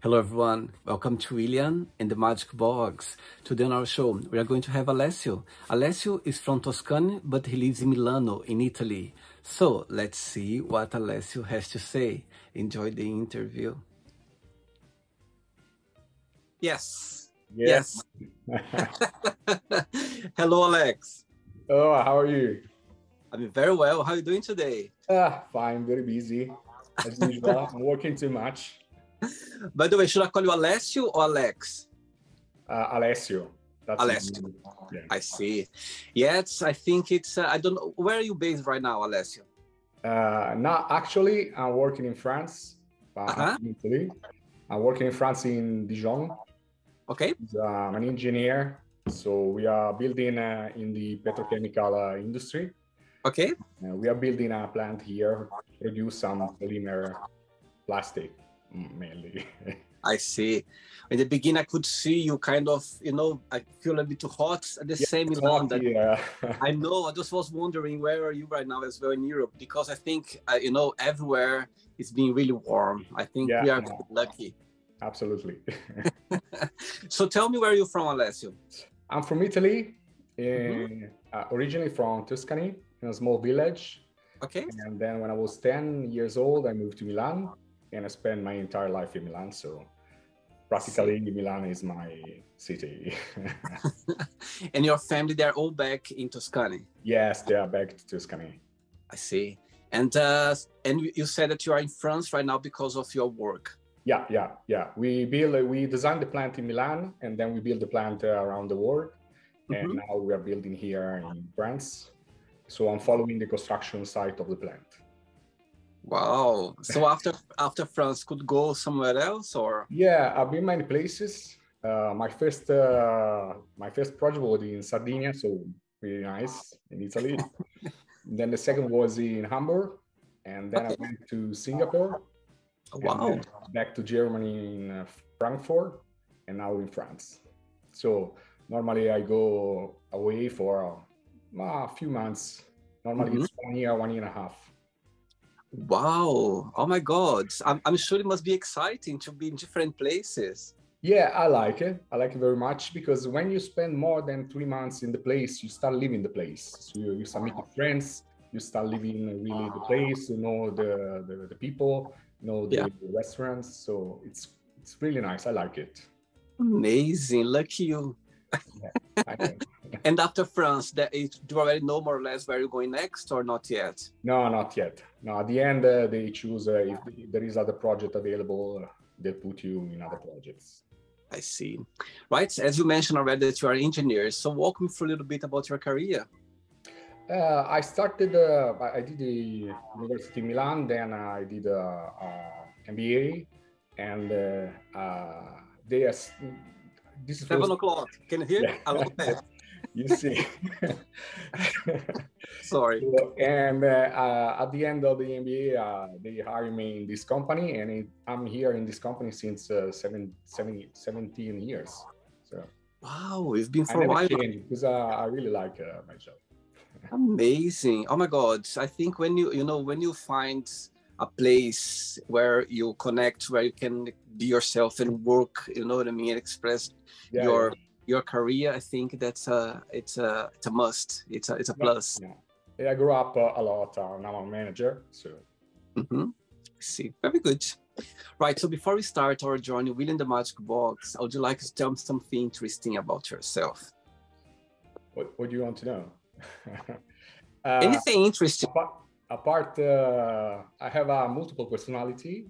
Hello everyone, welcome to William and the Magic Box. Today on our show, we are going to have Alessio. Alessio is from Tuscany, but he lives in Milano, in Italy. So let's see what Alessio has to say. Enjoy the interview. Yes. Yes. Hello, Alex. Oh, how are you? I'm very well. How are you doing today? Fine, very busy. As usual, I'm working too much. By the way, should I call you Alessio or Alex? Alessio. That's Alessio. Yeah. I see. Yes, I think it's, I don't know, where are you based right now, Alessio? Not actually, I'm working in France, I'm in Italy. I'm working in France in Dijon. Okay. I'm an engineer, so we are building in the petrochemical industry. Okay. We are building a plant here to produce some polymer plastic, mainly. I see. In the beginning, I could see you kind of, I feel a bit too hot at the same in London. Yeah. I know. I just was wondering, where are you right now as well in Europe? Because I think, everywhere it's being really warm. I think we are lucky. Absolutely. So tell me, where are you from, Alessio? I'm from Italy, originally from Tuscany, in a small village. Okay. And then when I was 10 years old, I moved to Milan, and I spent my entire life in Milan. So practically Milan is my city. And your family, they're all back in Tuscany? Yes, they are back to Tuscany. I see. And you said that you are in France right now because of your work. Yeah. We designed the plant in Milan, and then we built the plant around the world. And now we are building here in France. So I'm following the construction site of the plant. Wow. So after France, could go somewhere else, or? Yeah, I've been many places. My first project was in Sardinia, so really nice, in Italy. Then the second was in Hamburg, and then I went to Singapore. Wow. Back to Germany in Frankfurt, and now in France. So normally I go away for a few months. Normally it's 1 year, 1.5 years. Wow. Oh my God. I'm sure it must be exciting to be in different places. Yeah, I like it. I like it very much, because when you spend more than 3 months in the place, you start living the place. So you start meeting friends, you start living really the place, you know the people, you know the restaurants. So it's really nice. I like it. Amazing. Lucky you. Yeah, I know. And after France, do you already know more or less where you're going next, or not yet? No, not yet. No, at the end, they choose if there is other project available, they put you in other projects. I see. Right. As you mentioned already that you are an engineer. So walk me through a little bit about your career. I did the University in Milan, then I did MBA, and this is 7 o'clock. Can you hear? Yeah. I love that. You see. Sorry. And at the end of the MBA, they hired me in this company, and I'm here in this company since 17 years. So wow, it's been for a while. Because I really like my job. Amazing. Oh my God. I think when you find a place where you connect, where you can be yourself and work, you know what I mean, express your career, I think that's it's a must. It's a plus. Yeah, I grew up a lot. Now I'm a manager. So. I see. Very good. Right. So before we start our journey within the Magic Box, would you like to tell me something interesting about yourself? What do you want to know? Anything interesting? Apart, I have a multiple personality.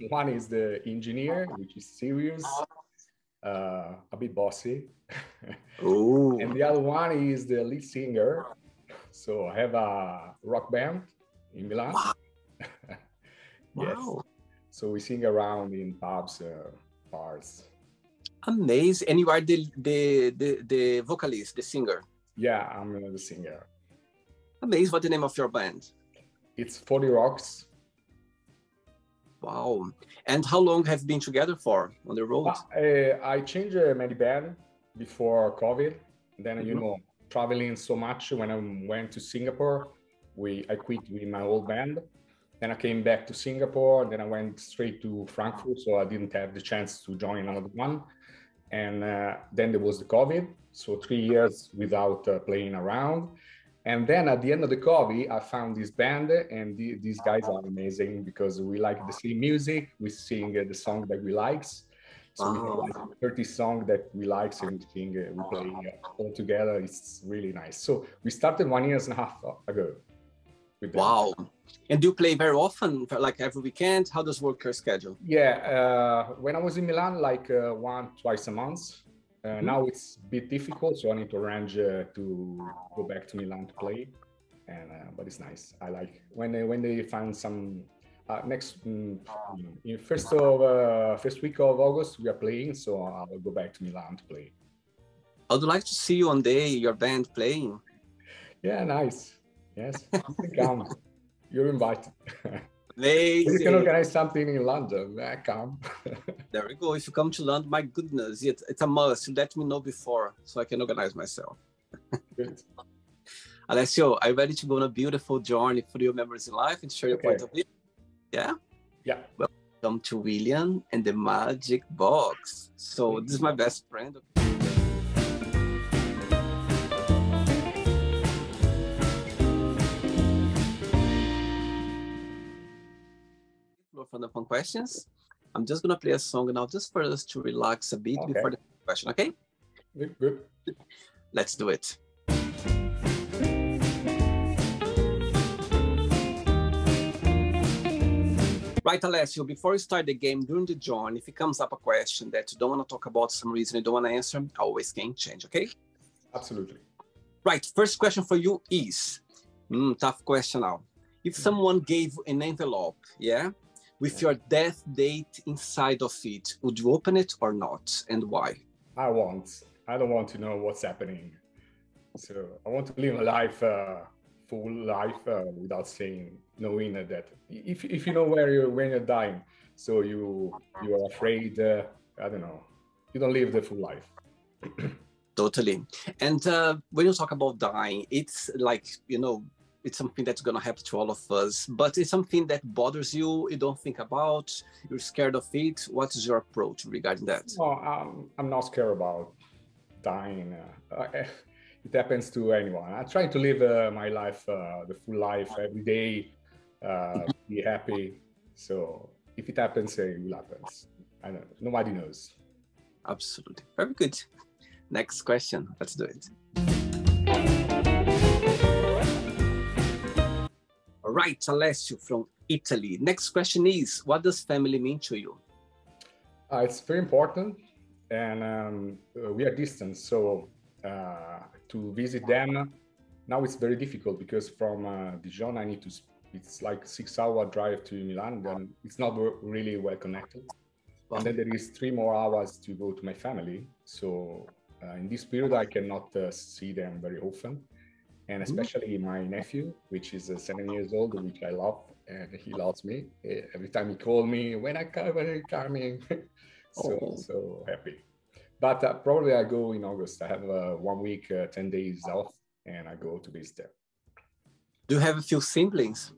One is the engineer, which is serious, a bit bossy. And the other one is the lead singer. So I have a rock band in Milan. Wow. Yes. Wow. So we sing around in pubs, bars. Amazing. And you are the vocalist, the singer? Yeah, I'm the singer. Amazing. What's the name of your band? It's 40 Rocks. Wow. And how long have you been together for on the road? I changed many band before COVID. Then, traveling so much, when I went to Singapore, I quit with my old band. Then I came back to Singapore, and then I went straight to Frankfurt, so I didn't have the chance to join another one. And then there was the COVID, so 3 years without playing around. And then at the end of the COVID, I found this band, and these guys are amazing because we like the same music, we sing the song that we like. So we have like 30 songs that we like, so we sing, we play all together. It's really nice. So we started 1.5 years ago. Wow. And do you play very often, like every weekend? How does work your schedule? Yeah, when I was in Milan, like twice a month. Now it's a bit difficult, so I need to arrange to go back to Milan to play. And but it's nice. I like when they find some in first week of August we are playing, so I'll go back to Milan to play. I'd like to see you one day, your band playing. Yeah, nice. Yes, you can come. You're invited. Amazing. You can organize something in London. Come. There we go. If you come to London, my goodness, it's a must. You let me know before so I can organize myself. Good. Alessio, are you ready to go on a beautiful journey for your memories in life and share your point of view? Yeah? Yeah. Welcome to William and the Magic Box. So this is my best friend. For the fun questions. I'm just gonna play a song now just for us to relax a bit before the question, okay? Good. Let's do it. Right, Alessio, before you start the game, during the journey, if it comes up a question that you don't want to talk about some reason, you don't want to answer, always can change, okay? Absolutely. Right, first question for you is, tough question now. If someone gave an envelope, with your death date inside of it, would you open it or not, and why? I don't want to know what's happening. So I want to live a life, full life, without knowing that if you know when you're dying, so you are afraid. I don't know. You don't live the full life. Totally. And when you talk about dying, it's like, it's something that's going to happen to all of us, but it's something that bothers you, you don't think about, you're scared of it. What is your approach regarding that? No, I'm not scared about dying. It happens to anyone. I try to live my life, the full life, every day, be happy. So if it happens, it will happen. I don't know. Nobody knows. Absolutely. Very good. Next question. Let's do it. All right, Alessio from Italy. Next question is, what does family mean to you? It's very important, and we are distant, so to visit them, now it's very difficult because from Dijon, it's like 6-hour drive to Milan, then it's not really well connected. Wow. And then there is 3 more hours to go to my family. So in this period, I cannot see them very often. And especially my nephew, which is 7 years old, which I love, and he loves me. Every time he calls me, when are you coming? So happy. But probably I go in August. I have 1 week, 10 days off, and I go to visit them. Do you have a few siblings?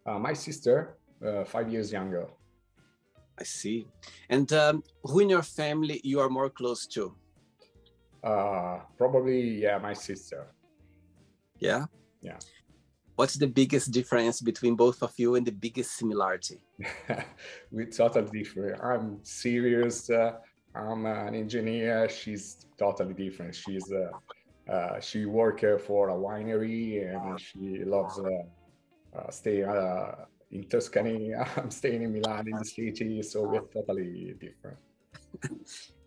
My sister, 5 years younger. I see. And who in your family you are more close to? Probably, my sister. Yeah? Yeah. What's the biggest difference between both of you and the biggest similarity? We're totally different. I'm serious. I'm an engineer. She's totally different. She works for a winery, and she loves staying in Tuscany. I'm staying in Milan, in the city, so we're totally different.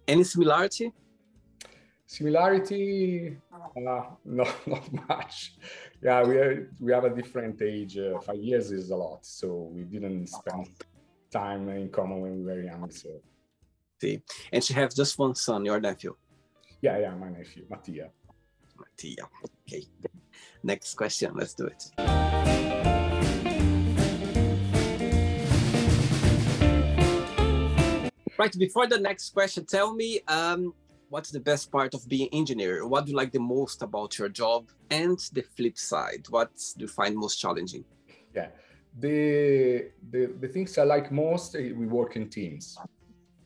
Any similarity? Similarity, not much. Yeah, we have a different age. 5 years is a lot, so we didn't spend time in common when we were young. So, see, and she has just one son, your nephew. Yeah, my nephew, Mattia. Okay. Next question. Let's do it. Right. Before the next question, tell me. What's the best part of being an engineer? What do you like the most about your job? And the flip side, what do you find most challenging? Yeah, The things I like most, we work in teams.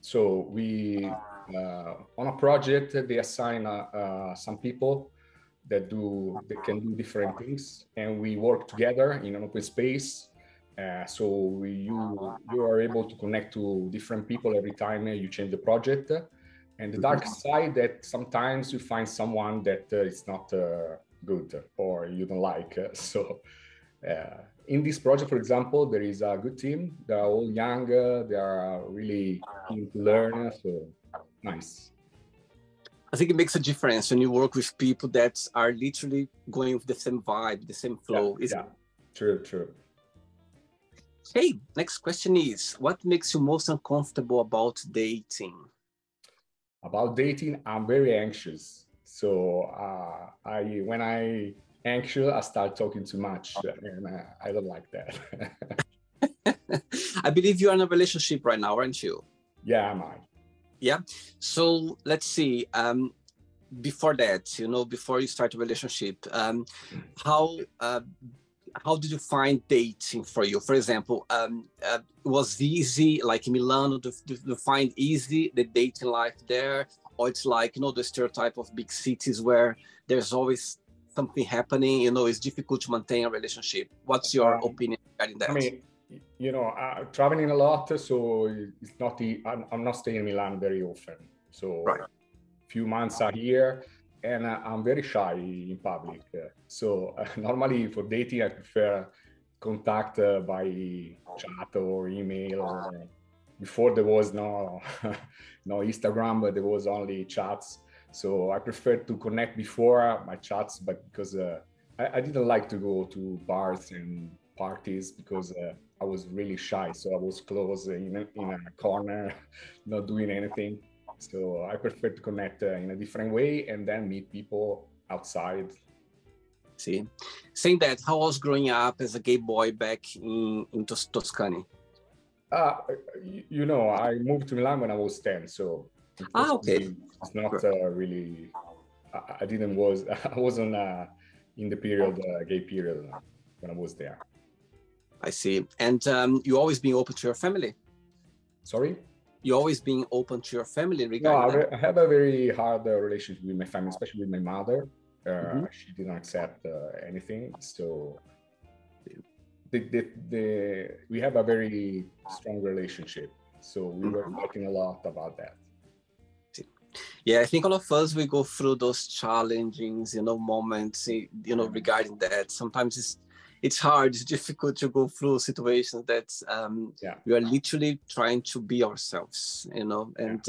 So we on a project they assign some people that can do different things, and we work together in an open space. So you are able to connect to different people every time you change the project. And the dark side, that sometimes you find someone that is not good or you don't like. So in this project, for example, there is a good team. They are all young. They are really keen to learn. So nice. I think it makes a difference when you work with people that are literally going with the same vibe, the same flow. Yeah. True. Hey, next question is, what makes you most uncomfortable about dating? About dating, I'm very anxious. So when I anxious, I start talking too much, and I don't like that. I believe you are in a relationship right now, aren't you? Yeah, am I? Yeah. So let's see. Before that, before you start a relationship, how did you find dating for you? For example, was easy, like in Milano, to find easy the dating life there? Or it's like, the stereotype of big cities where there's always something happening, it's difficult to maintain a relationship. What's your opinion regarding that? I mean, traveling a lot, so it's not I'm not staying in Milan very often. So a few months a year, and I'm very shy in public. So normally for dating, I prefer contact by chat or email. Or before there was no Instagram, but there was only chats. So I prefer to connect before my chats, but because I didn't like to go to bars and parties because I was really shy. So I was close in a corner, not doing anything. So I prefer to connect in a different way and then meet people outside. See, saying that, how was growing up as a gay boy back in Tuscany? I moved to Milan when I was 10, so okay. It's not really. I wasn't in the gay period when I was there. I see. And you always being open to your family? Sorry? You always being open to your family regarding that? I have a very hard relationship with my family, especially with my mother. She didn't accept anything, so we have a very strong relationship. So we were talking a lot about that. Yeah, I think all of us, we go through those challenging, moments, regarding that. Sometimes it's hard, it's difficult to go through situations that we are literally trying to be ourselves, and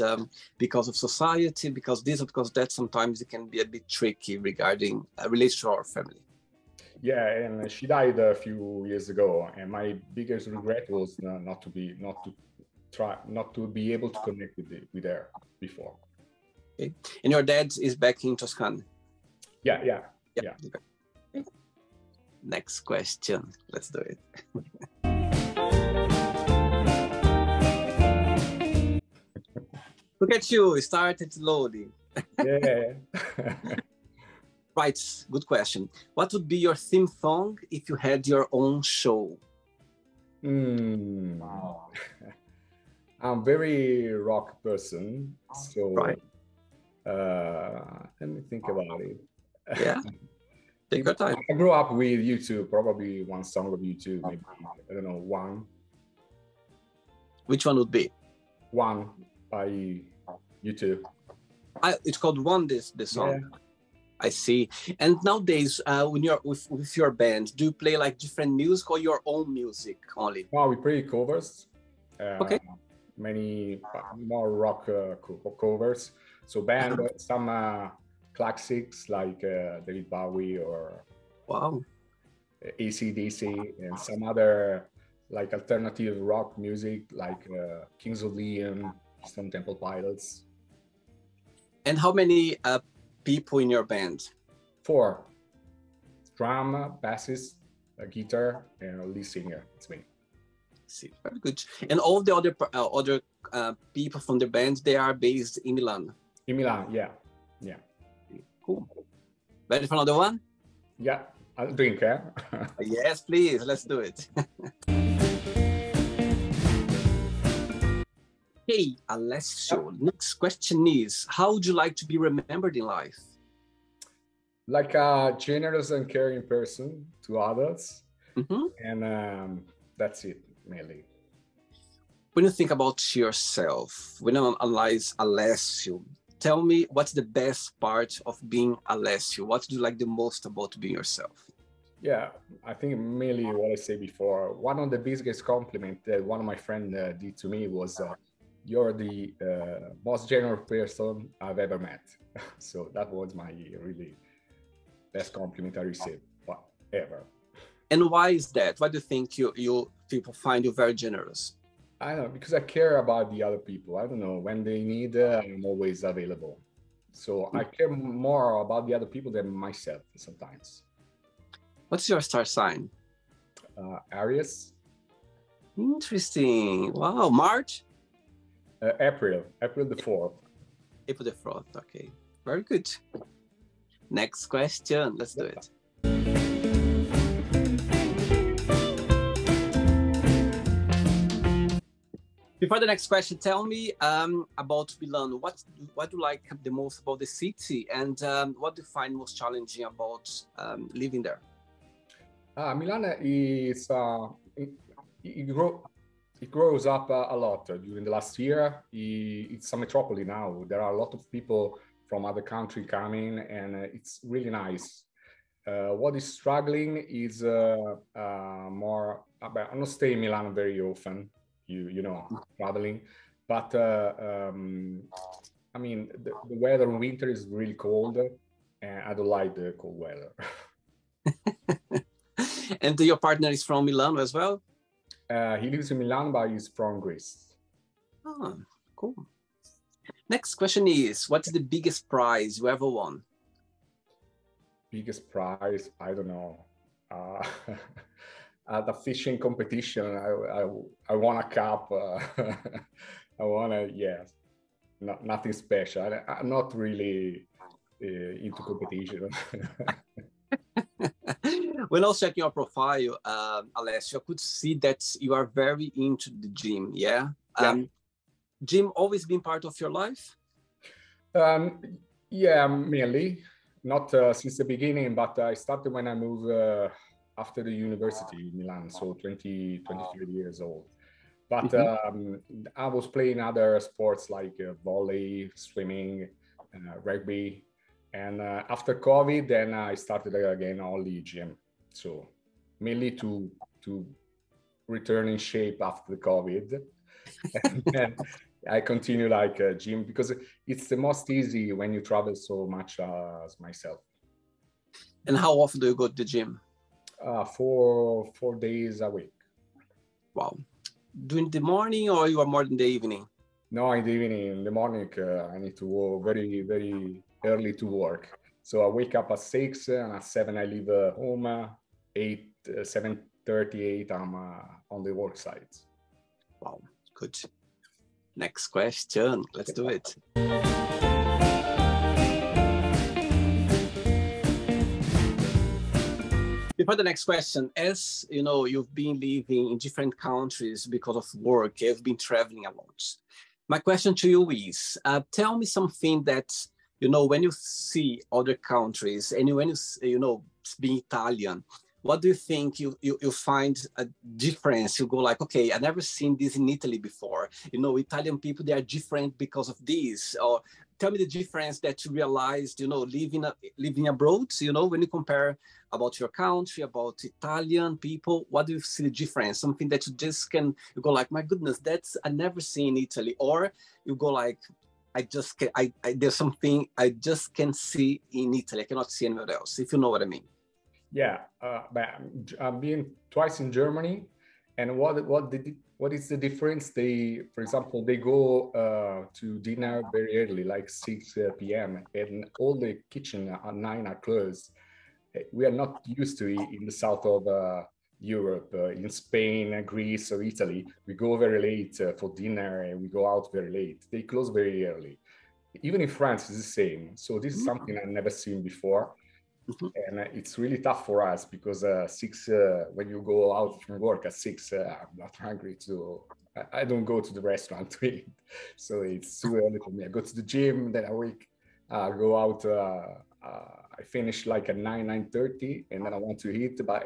because of society, because this or because that, sometimes it can be a bit tricky regarding relation to our family. Yeah, and she died a few years ago, and my biggest regret was not to be able to connect with her before. Okay. And your dad is back in Tuscany? Yeah. Okay. Next question. Let's do it. Look at you, started slowly. Yeah. Right, good question. What would be your theme song if you had your own show? I'm very rock person, so let me think about it. Yeah. Take your time. I grew up with U2, probably one song of U2, maybe, I don't know, One. Which one would be? One by U2. It's called One, this song. Yeah. I see. And nowadays, when you're with your band, do you play like different music or your own music only? No, we play covers. Okay. Many more rock covers. So some classics like David Bowie or AC/DC, and some other like alternative rock music like Kings of Leon, Stone Temple Pilots. And how many people in your band? 4. Drum, bassist, a guitar, and a lead singer. It's me. See, very good. And all the other people from the band, they are based in Milan. In Milan, yeah. Cool. Ready for another one? Yeah. I'll drink, eh? Yes, please. Let's do it. Hey, Alessio, next question is, how would you like to be remembered in life? Like a generous and caring person to others. Mm-hmm. And that's it, mainly. When you think about yourself, when you analyze Alessio, tell me what's the best part of being Alessio? What do you like the most about being yourself? Yeah, I think mainly what I said before. One of the biggest compliments that one of my friends did to me was, you're the most generous person I've ever met. So that was my really best compliment I received ever. And why is that? Why do you think you people find you very generous? I don't know, because I care about the other people. I don't know, when they need, I'm always available. So I care more about the other people than myself sometimes. What's your star sign? Aries. Interesting. Wow. March? April the 4th. April the 4th. Okay. Very good. Next question. Let's do it. Before the next question, tell me about Milano. What do you like the most about the city, and what do you find most challenging about living there? Milan is it grows up a lot during the last year. It's a metropolis now. There are a lot of people from other countries coming, and it's really nice. What is struggling is more. I'm not staying in Milan very often. You know, traveling, but I mean the weather in winter is really cold, and I don't like the cold weather. And your partner is from Milan as well? He lives in Milan, but he's from Greece. Oh, cool. Next question is, what's the biggest prize you ever won? Biggest prize? I don't know. At a fishing competition, I won a cup. I won a, yes, nothing special. I'm not really into competition. When I was checking your profile, Alessio, I could see that you are very into the gym, yeah? Gym always been part of your life? Yeah, mainly. Not since the beginning, but I started when I moved after the university in Milan, so 23 years old. But I was playing other sports like volley, swimming, rugby. And after COVID, then I started again only gym. So mainly to return in shape after the COVID. And then I continue like gym because it's the most easy when you travel so much as myself. And how often do you go to the gym? 4 days a week. Wow. During the morning, or you are more in the evening? No, in the evening. In the morning, I need to go very, very early to work. So I wake up at 6 and at 7 I leave home. 7:38 I'm on the work site. Wow, good. Next question. Let's do it. Before the next question, as you know, you've been living in different countries because of work. You've been traveling a lot. My question to you is, tell me something that, you know, when you see other countries and when you being Italian, what do you think you find a difference? You go like, okay, I've never seen this in Italy before. You know, Italian people, they are different because of this. Or tell me the difference that you realized, you know, living abroad, you know, when you compare about your country, about Italian people, what do you see the difference? Something that you just you go like, my goodness, that's I never seen in Italy. Or you go like, there's something I just can see in Italy. I cannot see anywhere else, if you know what I mean. Yeah, but I've been twice in Germany, and what is the difference? For example, they go to dinner very early, like 6 p.m., and all the kitchen at 9 are closed. We are not used to it in the south of Europe, in Spain, Greece, or Italy. We go very late for dinner, and we go out very late. They close very early. Even in France, it's the same. So this is something I've never seen before. And it's really tough for us because when you go out from work at 6, I'm not hungry I don't go to the restaurant to eat. So it's too early for me. I go to the gym, then I go out, I finish like at 9:30, and then I want to eat, but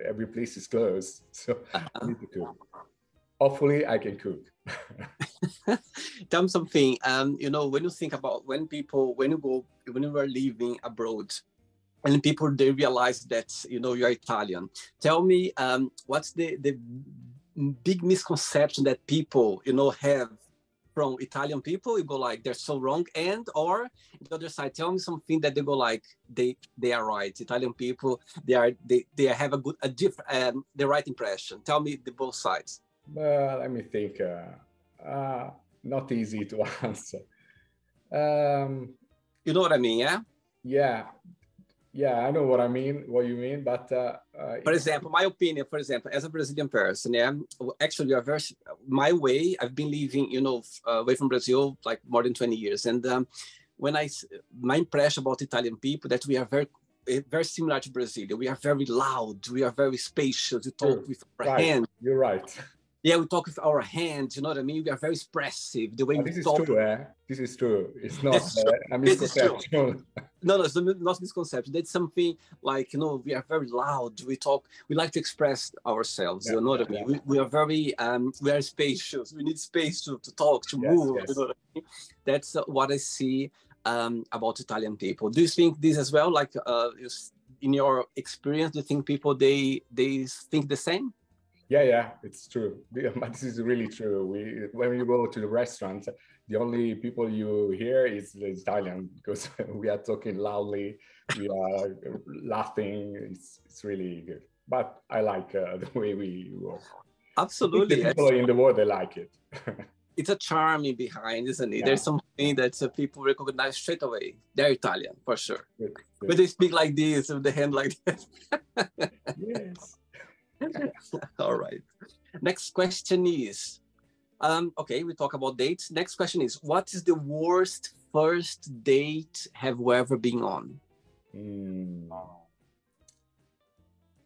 every place is closed. So I need to cook. Hopefully I can cook. Tell me something, you know, when you think about when you are living abroad, and people, they realize that, you know, you're Italian. Tell me, what's the big misconception that people, you know, have from Italian people? You go like, they're so wrong. And, or the other side, tell me something that they go like, they are right. Italian people, they have the right impression. Tell me the both sides. Let me think. Not easy to answer. You know what I mean, yeah? Yeah, I know what you mean, but for example, my opinion, as a Brazilian person, actually, my way, I've been living, you know, away from Brazil like more than 20 years. And my impression about Italian people, that we are very similar to Brazil. We are very loud. We are very spacious. We talk with our hands. You're right. Yeah, we talk with our hands. You know what I mean? We are very expressive. The way we this talk. Is true, This is true. It's not a misconception. No, it's not misconception. That's something like, you know, we are very loud. We talk. We like to express ourselves. You know what I mean? We are very. We are spacious. We need space to talk, to move. Yes. You know what I mean? That's what I see about Italian people. Do you think this as well? Like, in your experience, do you think people they think the same? Yeah, it's true. This is really true. When you go to the restaurant, the only people you hear is the Italian, because we are talking loudly, we are laughing. It's really good. But I like the way we work. Absolutely. The people in the world, they like it. It's a charming behind, isn't it? Yeah. There's something that people recognize straight away. They're Italian, for sure. Good. But they speak like this, with the hand like that. Yes. All right. Next question is, okay, we talk about dates. Next question is, what is the worst first date have you ever been on?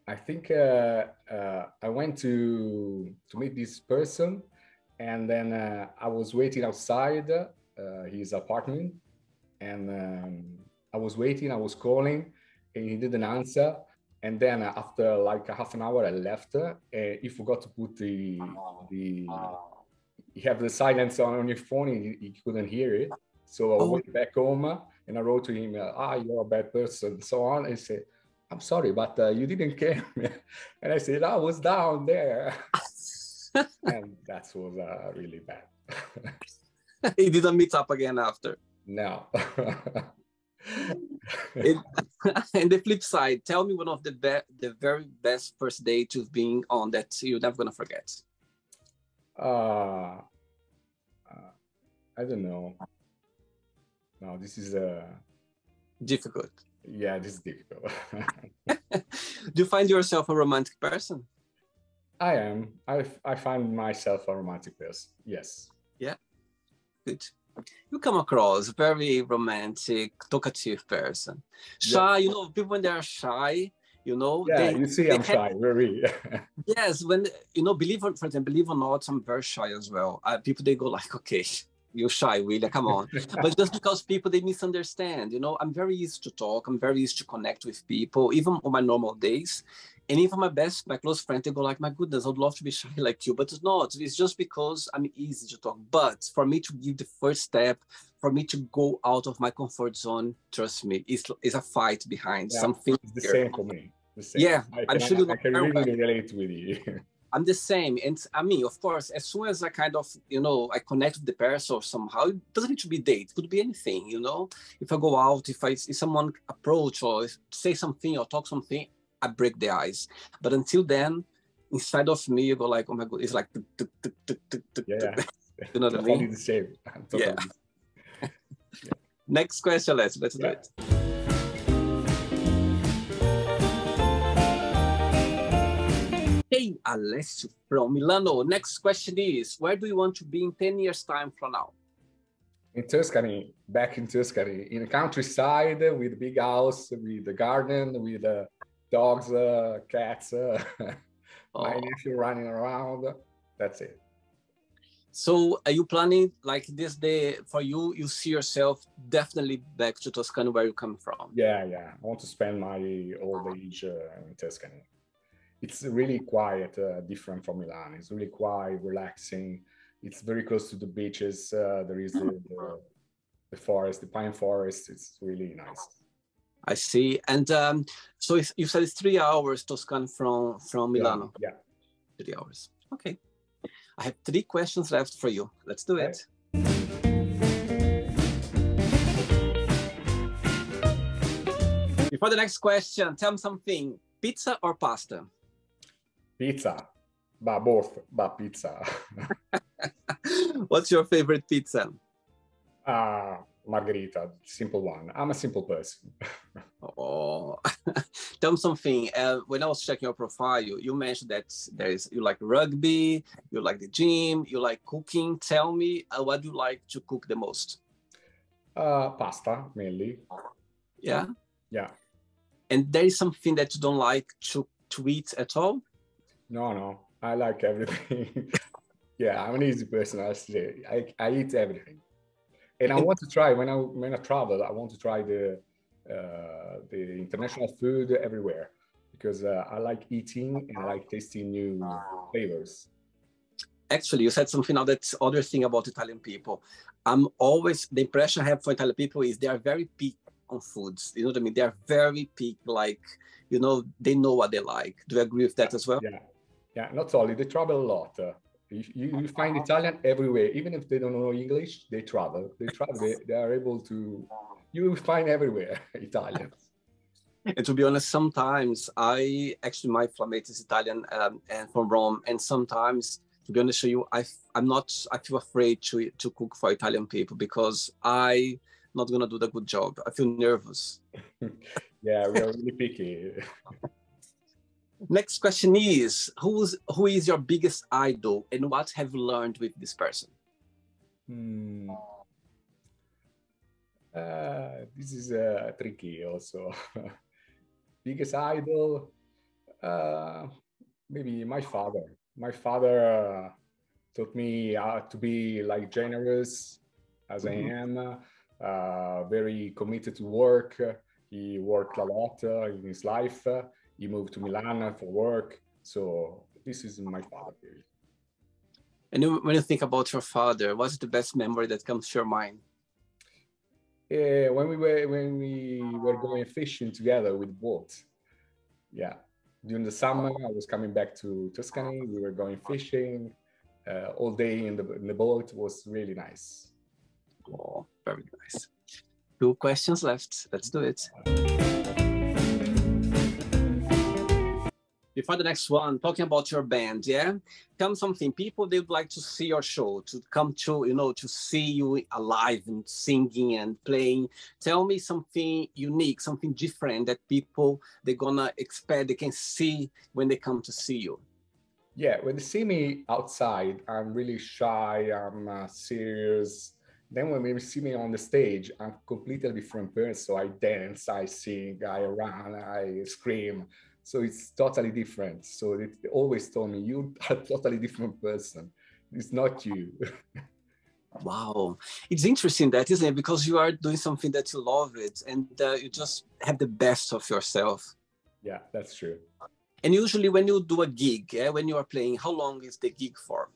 I think I went to meet this person, and then I was waiting outside his apartment, and I was waiting, I was calling, and he didn't answer. And then after like half an hour, I left. He forgot to put you have the silence on your phone. He couldn't hear it. So I went back home and I wrote to him, you're a bad person, so on. And he said, I'm sorry, but you didn't care. And I said, I was down there. And that was really bad. He didn't meet up again after? No. And the flip side, tell me one of the very best first date you've been on that you're never gonna forget. I don't know. No, this is difficult. Yeah, this is difficult. Do you find yourself a romantic person? I am. I find myself a romantic person. Yes. Yeah. Good. You come across a very romantic, talkative person. Shy, you know, people when they are shy, you know. Yeah, you see, I'm shy, very. Yes, when, you know, believe or not, I'm very shy as well. People, they go like, okay, you're shy, William, come on. But just because people, they misunderstand, you know, I'm very easy to talk. I'm very easy to connect with people, even on my normal days. And even my close friend, they go like, my goodness, I'd love to be shy like you, but it's not. It's just because I'm easy to talk. But for me to give the first step, for me to go out of my comfort zone, trust me, it's a fight behind something. It's the same for me. The same. Yeah, I'm sure I can really relate with you. I'm the same. And I mean, of course, as soon as I kind of, you know, I connect with the person somehow, it doesn't need to be date. It could be anything, you know. If I go out, if someone approach or say something or talk something, I break the ice. But until then, inside of me, you go like, oh my God, it's like, yeah. You know what I mean? The same. Yeah. Next question, let's do it. Hey, Alessio from Milano. Next question is, where do you want to be in 10 years time from now? In Tuscany, back in Tuscany, in the countryside with a big house, with the garden, with dogs, cats, my nephew running around. That's it. So are you planning like this day for you? You see yourself definitely back to Tuscany where you come from? Yeah. I want to spend my old age in Tuscany. It's really quiet, different from Milan. It's really quiet, relaxing. It's very close to the beaches. There is the forest, the pine forest. It's really nice. I see. And so you said it's 3 hours Tuscany from Milano. Yeah. 3 hours. Okay. I have 3 questions left for you. Let's do it. Before the next question, tell me something. Pizza or pasta? Pizza, but both, but pizza. What's your favorite pizza? Margherita, simple one. I'm a simple person. Oh, tell me something. When I was checking your profile, you mentioned that you like rugby, you like the gym, you like cooking. Tell me, what do you like to cook the most? Pasta, mainly. Yeah? Yeah. And there is something that you don't like to eat at all? No, I like everything. Yeah, I'm an easy person, I say. I eat everything. And I want to try, when I travel, I want to try the international food everywhere, because I like eating and I like tasting new flavors. Actually, you said something now, that's other thing about Italian people. The impression I have for Italian people is they are very picky on foods. You know what I mean? They are very picky, like, they know what they like. Do you agree with that as well? Yeah, not only, they travel a lot. You find Italian everywhere, even if they don't know English, they travel. They are able to, you will find everywhere Italians. And to be honest, sometimes my flatmate is Italian and from Rome. And sometimes, to be honest with you, I feel afraid to cook for Italian people because I'm not going to do the good job. I feel nervous. Yeah, we are really picky. Next question is, who is your biggest idol and what have you learned with this person? This is tricky also. Biggest idol, maybe my father. My father taught me to be like generous as I am, very committed to work. He worked a lot in his life. He moved to Milan for work. So this is my father, really. And when you think about your father, what's the best memory that comes to your mind? When we were going fishing together with boats. Yeah. During the summer, I was coming back to Tuscany. We were going fishing all day in the boat. It was really nice. Oh, very nice. 2 questions left. Let's do it. Before the next one, talking about your band, yeah? Tell me something. People, they would like to see your show, to come to, to see you alive and singing and playing. Tell me something unique, something different that people, they're gonna expect, they can see when they come to see you. Yeah, when they see me outside, I'm really shy, I'm serious. Then when they see me on the stage, I'm a completely different person. So I dance, I sing, I run, I scream. So it's totally different. So they always told me, you are a totally different person. It's not you. Wow. It's interesting that, isn't it? Because you are doing something that you love it and you just have the best of yourself. Yeah, that's true. And usually when you do a gig, when you are playing, how long is the gig for?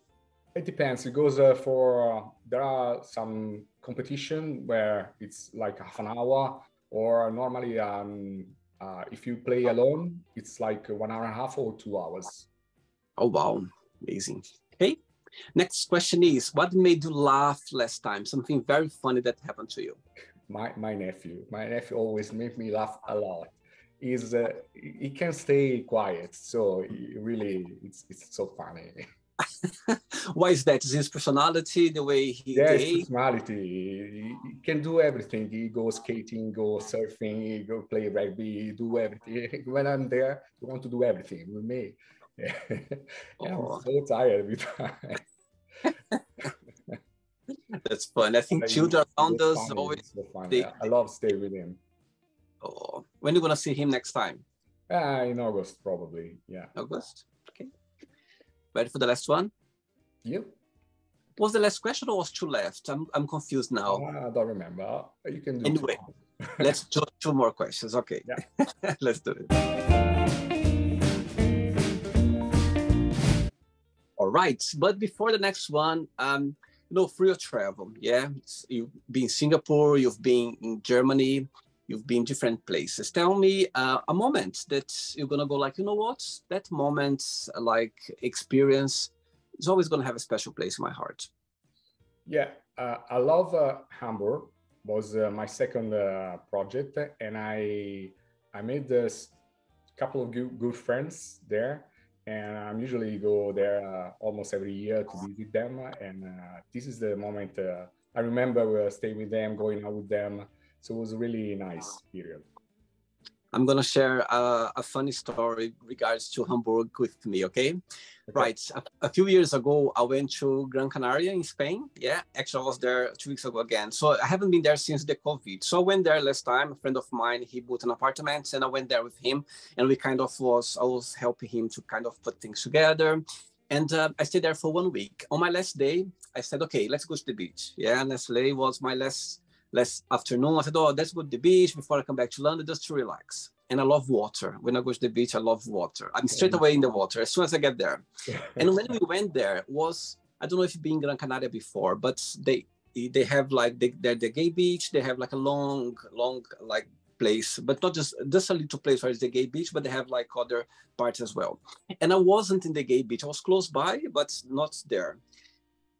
It depends. It goes there are some competition where it's like half an hour, or normally if you play alone, it's like 1 hour and a half or 2 hours. Oh, wow. Amazing. Okay. Next question is, what made you laugh last time? Something very funny that happened to you. My nephew always makes me laugh a lot. He can stay quiet, so it's so funny. Why is that? Is his personality, the way he his personality. He can do everything. He goes skating, go surfing, he go play rugby, do everything. When I'm there, he wants to do everything with me. I'm so tired every time. That's fun. I think children around us always. So fun. I love staying with him. Oh, when are you gonna see him next time? In August, probably. Yeah. August. Okay. Ready for the last one? Yep. Was the last question or was two left? I'm confused now. I don't remember. You can do anyway. Let's do two more questions. Okay. Yeah. Let's do it. All right. But before the next one, through your travel, you've been in Singapore, you've been in Germany, you've been different places. Tell me a moment that you're gonna go like, you know what? That moment, like experience, is always gonna have a special place in my heart. Yeah, I love Hamburg. Was my second project, and I made this couple of good friends there, and I usually go there almost every year to visit them. And this is the moment I remember staying with them, going out with them. So it was a really nice period. I'm going to share a funny story regards to Hamburg with me, okay? Right. A few years ago, I went to Gran Canaria in Spain. Yeah, actually, I was there 2 weeks ago again. So I haven't been there since the COVID. So I went there last time. A friend of mine, he bought an apartment, and I went there with him. And we I was helping him to kind of put things together. And I stayed there for 1 week. On my last day, I said, okay, let's go to the beach. Yeah, and yesterday was my last afternoon. I said, oh, let's go to the beach before I come back to London just to relax. And I love water. When I go to the beach, I love water. I'm straight away in the water as soon as I get there. And when we went there I don't know if you've been in Gran Canaria before, but they have like the gay beach. They have like a long like place, but not just a little place where it's the gay beach, but they have like other parts as well. And I wasn't in the gay beach. I was close by, but not there.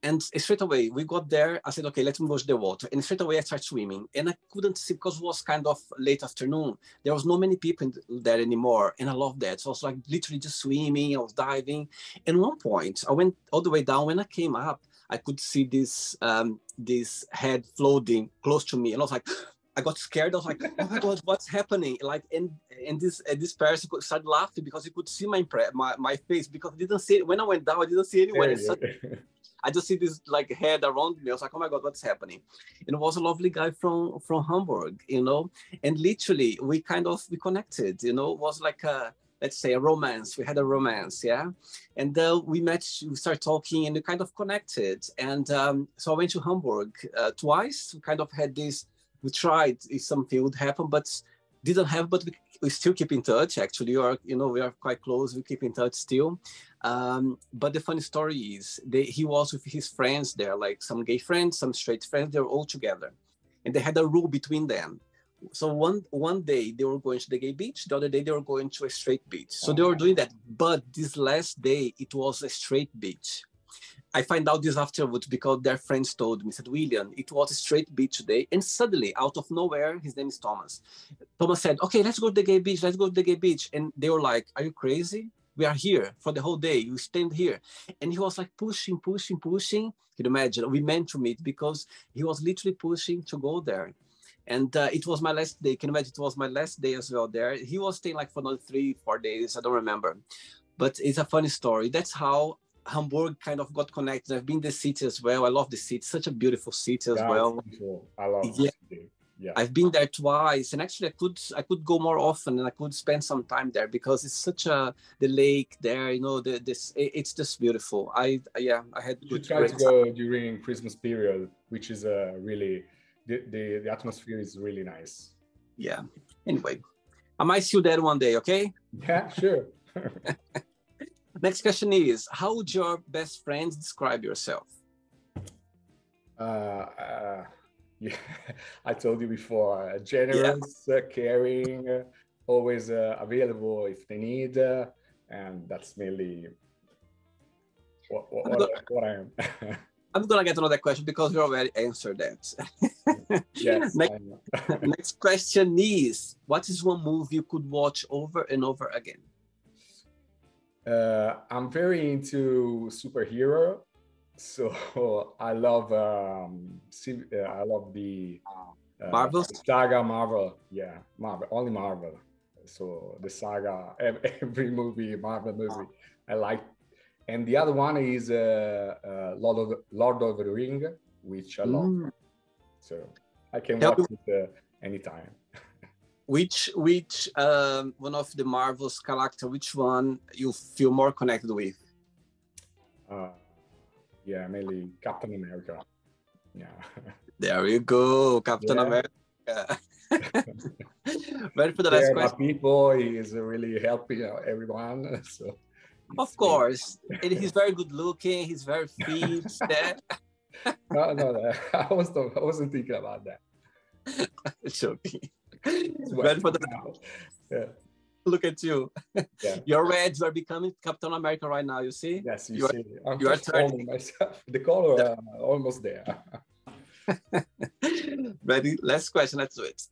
And straight away, we got there. I said, okay, let's go to the water. And straight away, I started swimming. And I couldn't see because it was kind of late afternoon. There was not many people there anymore. And I loved that. So I was like literally just swimming. I was diving. And at one point, I went all the way down. When I came up, I could see this head floating close to me. And I was like, I got scared. I was like, oh my God, what's happening? Like, and this person started laughing because he could see my face, because I didn't see it. When I went down, I didn't see anyone. I just see this like head around me. I was like, oh my God, what's happening? And it was a lovely guy from Hamburg, and literally we connected, it was like let's say a romance. We had a romance. Yeah. And we started talking and we kind of connected. And so I went to Hamburg twice. We kind of had this, we tried if something would happen, but didn't have, but we still keep in touch. Actually, we are quite close. We keep in touch still. But the funny story is he was with his friends there, like some gay friends, some straight friends. They were all together, and they had a rule between them. So one day they were going to the gay beach, the other day they were going to a straight beach. So they were doing that. But this last day it was a straight beach. I find out this afterwards because their friends told me, said, William, it was a straight beach today. And suddenly, out of nowhere, his name is Thomas. Thomas said, okay, let's go to the gay beach. Let's go to the gay beach. And they were like, are you crazy? We are here for the whole day. You stand here. And he was like pushing. Can you imagine? We meant to meet because he was literally pushing to go there. And it was my last day. Can you imagine? It was my last day as well there. He was staying like for another 3-4 days. I don't remember. But it's a funny story. That's how Hamburg kind of got connected. I've been in the city as well. I love the city. Such a beautiful city as well. I love the city. Yeah. I've been there twice, and actually I could go more often, and I could spend some time there because it's such the lake there. It's just beautiful. I had. You should try to go during Christmas period, which is really the atmosphere is really nice. Yeah. Anyway, I might see you there one day. Okay. Yeah. Sure. Next question is, how would your best friends describe yourself? Yeah, I told you before, generous, caring, always available if they need, and that's mainly what I am. I'm gonna get another question because we already answered that. Yes. Next question is, what is one movie you could watch over and over again? I'm very into superhero, so I love the Marvel saga Marvel. Yeah, Marvel, only Marvel. So the saga, every movie, Marvel movie, I like. And the other one is Lord of the Ring. which I love. So I can Tell watch me, it anytime. which one of the Marvel's character, which one you feel more connected with? Yeah, mainly Captain America. Yeah. There you go, Captain Yeah. America. Ready for the last Yeah, question? my people, he is really helping everyone. So Of course, and he's very good looking. He's very fit. No, I wasn't thinking about that. Joking. Well, Ready for the yeah. look at you. Yeah. You're red. You are becoming Captain America right now. You see? Yes, you see. I'm you are transforming myself. The color almost there. Ready? Last question. Let's do it.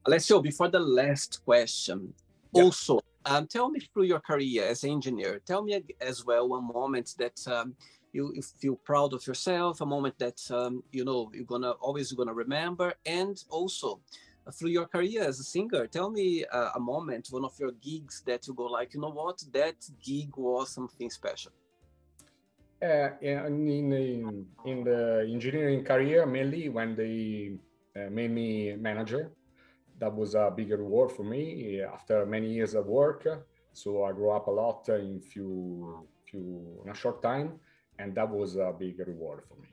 Alessio, before the last question, also, tell me through your career as an engineer, tell me as well one moment that you feel proud of yourself, a moment that, you're always gonna remember, and also through your career as a singer, tell me a moment, one of your gigs that you go like, you know what, that gig was something special. In the engineering career, mainly when they made me manager, that was a bigger reward for me after many years of work. So I grew up a lot in a short time, and that was a big reward for me.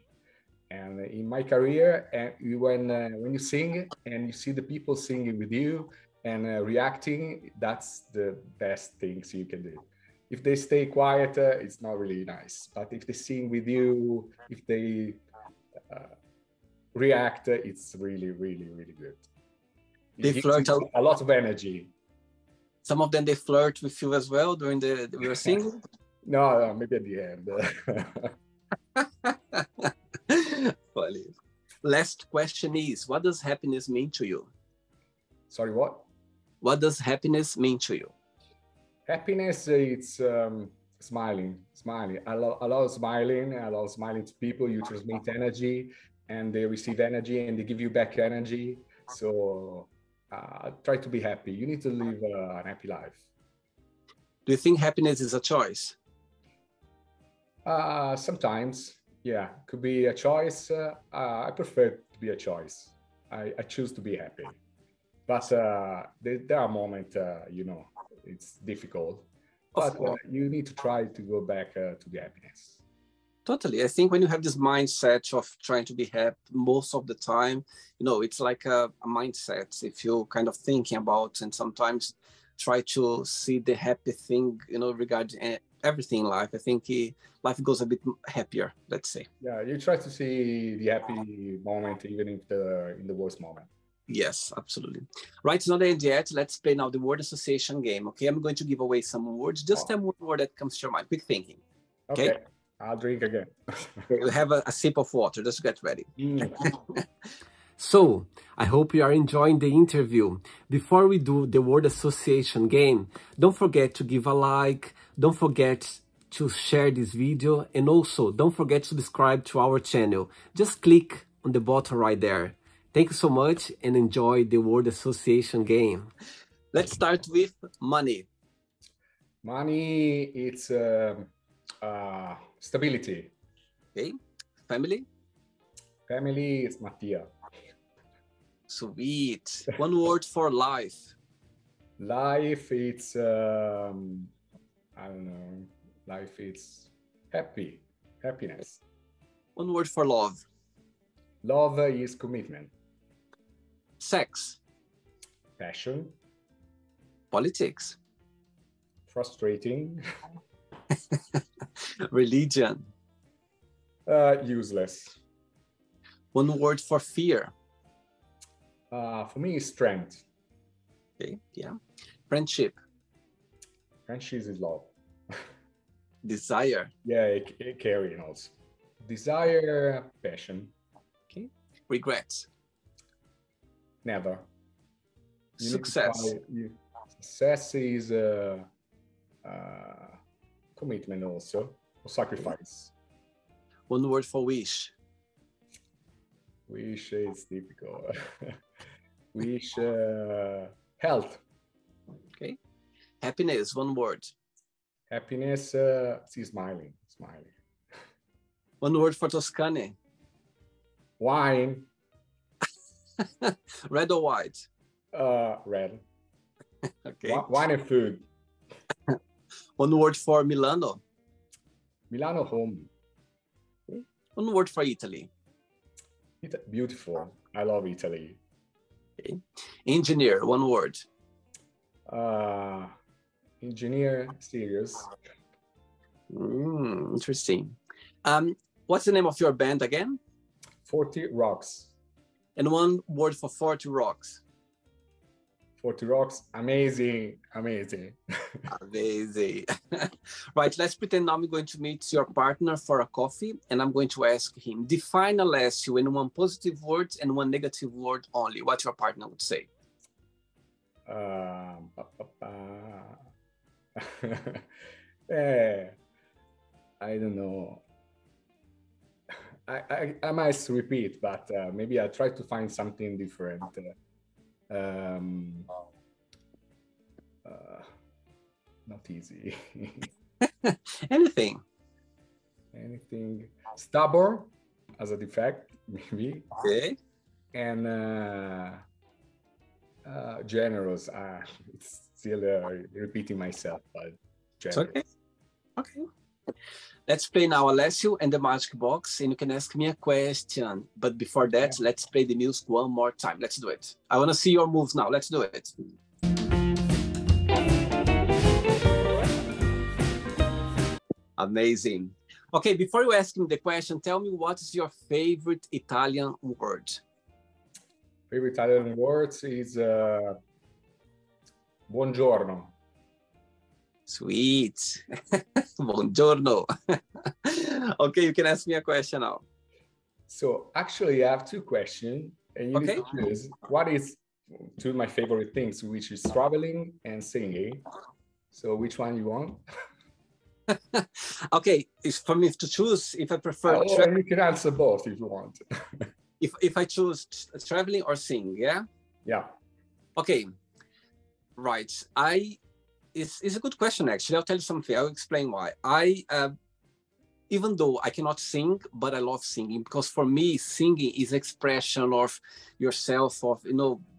And in my career, when you sing and you see the people singing with you and reacting, that's the best things you can do. If they stay quiet, it's not really nice. But if they sing with you, if they react, it's really, really, really good. They flirt a lot of energy. Some of them, they flirt with you as well during we were singing? No, maybe at the end. Funny. Last question is, what does happiness mean to you? Sorry, what? What does happiness mean to you? Happiness, it's smiling. I love smiling. I love smiling to people. You transmit energy and they receive energy and they give you back energy. So try to be happy. You need to live an happy life. Do you think happiness is a choice? Sometimes, yeah, could be a choice. I prefer it to be a choice. I choose to be happy. But there are moments, it's difficult. But you need to try to go back to the happiness. Totally. I think when you have this mindset of trying to be happy most of the time, it's like a mindset. If you're kind of thinking about and sometimes try to see the happy thing, regarding everything in life, I think life goes a bit happier, let's say. Yeah, you try to see the happy moment, even if in the worst moment. Yes, absolutely. Right, it's not the end yet. Let's play now the word association game. Okay, I'm going to give away some words. Just tell me one word that comes to your mind. Quick thinking. Okay. I'll drink again. We'll have a sip of water. Just get ready. So, I hope you are enjoying the interview. Before we do the word association game, don't forget to give a like, don't forget to share this video, and also don't forget to subscribe to our channel. Just click on the button right there. Thank you so much and enjoy the word association game. Let's start with money. Money, it's stability. Okay. Family? Family is Mattia. Sweet. One word for life. Life, it's, I don't know, life is happiness. One word for love. Love is commitment. Sex. Passion. Politics. Frustrating. Religion. Useless. One word for fear. For me, strength. Okay, yeah. Friendship. Friendship is love. Desire. Yeah, caring also. Desire, passion. Okay. Regrets. Never. Success. Success is commitment also, or sacrifice. One word for wish. Wish is difficult. Wish, health. Okay. Happiness, one word. Happiness, see, smiling, smiling. One word for Toscane. Wine. Red or white? Red. Okay. Wine and food. One word for Milano. Milano, home. One word for Italy. Beautiful. I love Italy. Okay. Engineer, one word. Engineer, serious. Interesting. What's the name of your band again? 40 Rocks. And one word for 40 Rocks. 40 Rocks, amazing, amazing. Amazing. Right, let's pretend now I'm going to meet your partner for a coffee, and I'm going to ask him, define Alessio in one positive word and one negative word only. What your partner would say? I don't know. I might repeat, but maybe I'll try to find something different. Not easy. Anything. Anything. Stubborn as a defect, maybe. Okay. And generous. It's still repeating myself, but generous. Okay. Okay. Let's play now Alessio and the Magic Box, and you can ask me a question. But before that, let's play the music one more time. Let's do it. I want to see your moves now. Let's do it. Amazing. Okay, before you ask me the question, tell me what is your favorite Italian word? Favorite Italian word is buongiorno. Sweet. Buongiorno. Okay, you can ask me a question now. So actually, I have two questions, and you need to choose what is two of my favorite things, which is traveling and singing. So which one you want? Okay, it's for me to choose if I prefer. And you can answer both if you want. if I choose traveling or sing, yeah? Yeah. Okay. Right. It's a good question, actually. I'll tell you something. I'll explain why. Even though I cannot sing, but I love singing, because for me, singing is expression of yourself, of,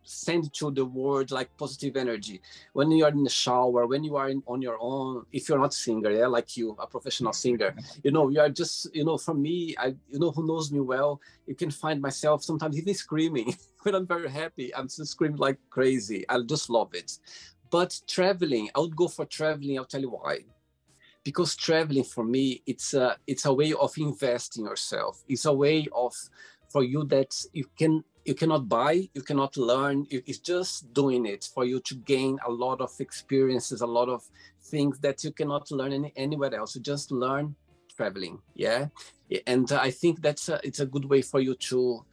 send to the world like positive energy. When you are in the shower, when you are on your own, if you're not a singer, yeah, like you, a professional singer, you are just, for me, who knows me well, you can find myself sometimes even screaming. When I'm very happy, I'm just screaming like crazy. I just love it. But traveling, I would go for traveling. I'll tell you why. Because traveling for me, it's a way of investing yourself. It's a way for you that you cannot buy, you cannot learn. It's just doing it for you to gain a lot of experiences, a lot of things that you cannot learn anywhere else. You just learn traveling, yeah. And I think it's a good way for you to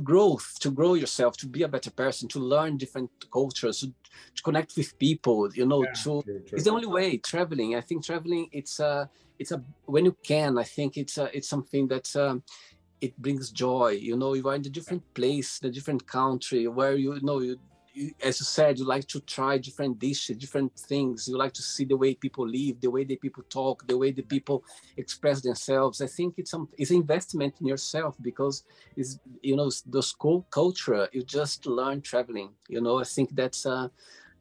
grow yourself, to be a better person, to learn different cultures, to connect with people, true. It's the only way. Traveling, I think traveling, it's when you can, I think it's something that it brings joy. You are in a different place, the different country where you as you said, you like to try different dishes, different things. You like to see the way people live, the way the people talk, the way the people express themselves. I think it's an investment in yourself, because it's, those culture, you just learn traveling. I think that's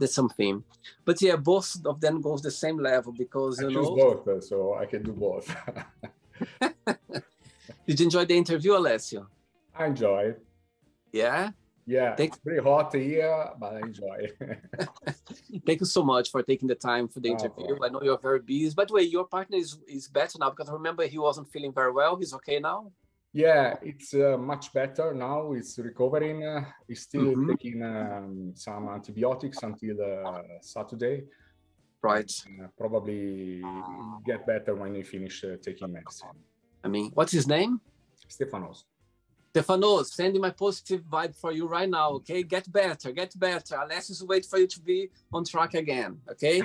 something. But yeah, both of them goes the same level, because I choose both, so I can do both. Did you enjoy the interview, Alessio? I enjoyed. Yeah. Yeah, it's pretty hot here, but I enjoy it. Thank you so much for taking the time for the interview. I know you're very busy. By the way, your partner is better now, because I remember he wasn't feeling very well. He's okay now? Yeah, it's much better now. It's recovering. He's still taking some antibiotics until Saturday. Right. Probably get better when he finish taking medicine. What's his name? Stefanos. Stefano, sending my positive vibe for you right now, okay? Get better, get better. Alessio's wait for you to be on track again, okay?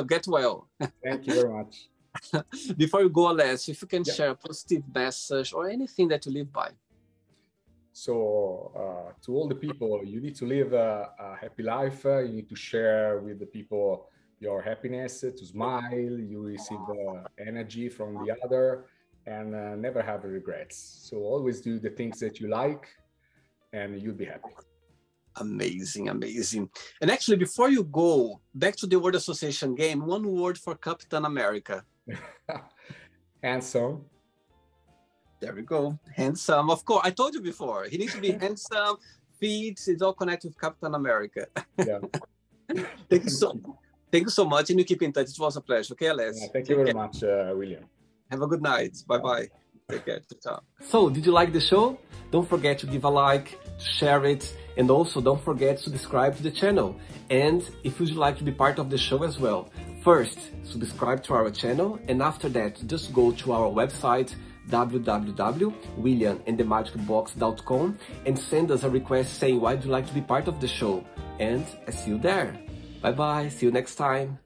Get well. Thank you very much. Before you go, Alessio, if you can share a positive message or anything that you live by. So to all the people, you need to live a happy life. You need to share with the people your happiness, to smile, you receive energy from the other, and never have regrets. So always do the things that you like, and you'll be happy. Amazing, amazing. And actually, before you go, back to the word association game, one word for Captain America. Handsome. There we go. Handsome. Of course, I told you before, he needs to be handsome, fit, it's all connected with Captain America. Yeah. Thank you so much, and you keep in touch. It was a pleasure. Okay, Alessio? Yeah, thank you very much, William. Have a good night. Bye-bye. Take care. Ciao. So, did you like the show? Don't forget to give a like, to share it, and also don't forget to subscribe to the channel. And if you'd like to be part of the show as well, first, subscribe to our channel, and after that, just go to our website, www.williamandthemagicbox.com, and send us a request saying why you'd like to be part of the show. And I see you there. Bye-bye. See you next time.